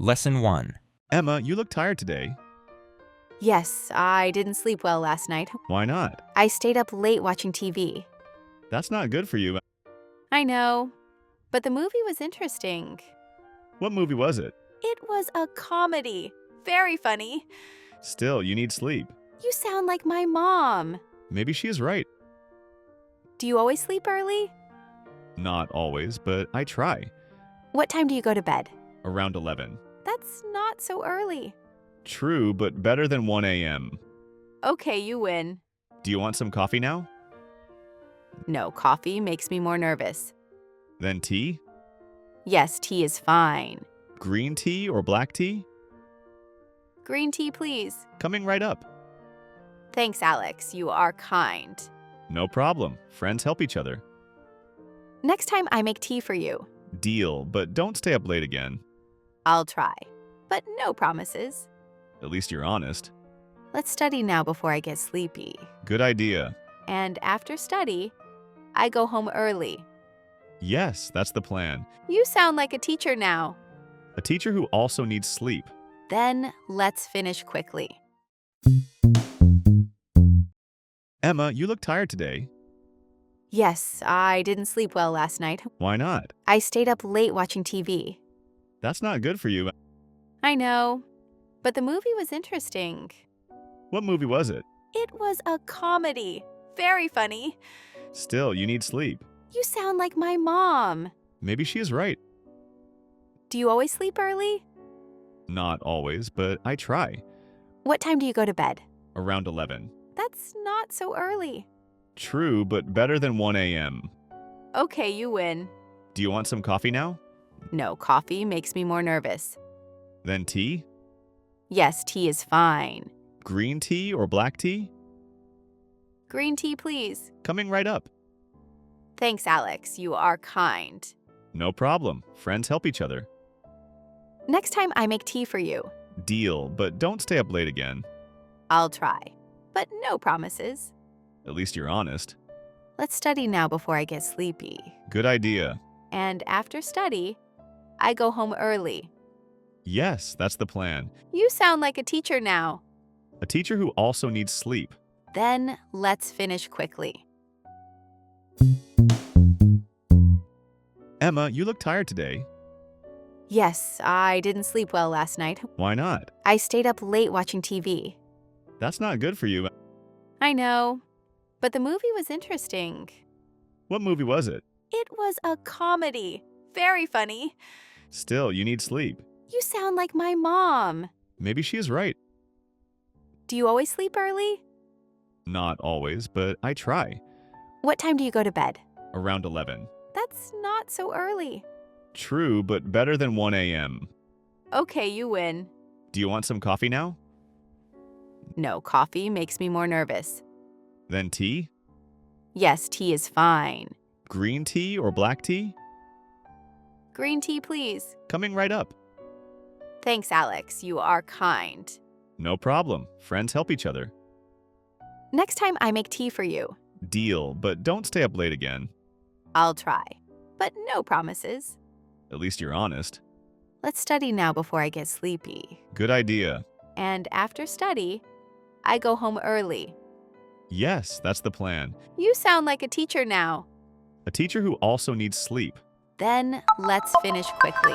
Lesson 1. Emma, you look tired today. Yes, I didn't sleep well last night. Why not? I stayed up late watching TV. That's not good for you. I know, but the movie was interesting. What movie was it? It was a comedy. Very funny. Still, you need sleep. You sound like my mom. Maybe she is right. Do you always sleep early? Not always, but I try. What time do you go to bed? Around 11. That's not so early. True, but better than 1 a.m. Okay, you win. Do you want some coffee now? No, coffee makes me more nervous. Then tea? Yes, tea is fine. Green tea or black tea? Green tea, please. Coming right up. Thanks, Alex. You are kind. No problem. Friends help each other. Next time I make tea for you. Deal, but don't stay up late again. I'll try, but no promises. At least you're honest. Let's study now before I get sleepy. Good idea. And after study, I go home early. Yes, that's the plan. You sound like a teacher now. A teacher who also needs sleep. Then let's finish quickly. Emma, you look tired today. Yes, I didn't sleep well last night. Why not? I stayed up late watching TV. That's not good for you. I know, but the movie was interesting. What movie was it? It was a comedy. Very funny. Still, you need sleep. You sound like my mom. Maybe she is right. Do you always sleep early? Not always, but I try. What time do you go to bed? Around 11. That's not so early. True, but better than 1 a.m. Okay, you win. Do you want some coffee now? No, coffee makes me more nervous. Then tea? Yes, tea is fine. Green tea or black tea? Green tea, please. Coming right up. Thanks, Alex. You are kind. No problem. Friends help each other. Next time I make tea for you. Deal, but don't stay up late again. I'll try, but no promises. At least you're honest. Let's study now before I get sleepy. Good idea. And after study, I go home early. Yes, that's the plan. You sound like a teacher now. A teacher who also needs sleep. Then let's finish quickly. Emma, you look tired today. Yes, I didn't sleep well last night. Why not? I stayed up late watching TV. That's not good for you. I know, but the movie was interesting. What movie was it? It was a comedy. Very funny. Still, you need sleep. You sound like my mom. Maybe she is right. Do you always sleep early? Not always, but I try. What time do you go to bed? Around 11. That's not so early. True, but better than 1 a.m. Okay, you win. Do you want some coffee now? No, coffee makes me more nervous. Then tea? Yes, tea is fine. Green tea or black tea? Green tea, please. Coming right up. Thanks, Alex. You are kind. No problem. Friends help each other. Next time I make tea for you. Deal, but don't stay up late again. I'll try, but no promises. At least you're honest. Let's study now before I get sleepy. Good idea. And after study, I go home early. Yes, that's the plan. You sound like a teacher now. A teacher who also needs sleep. Then let's finish quickly.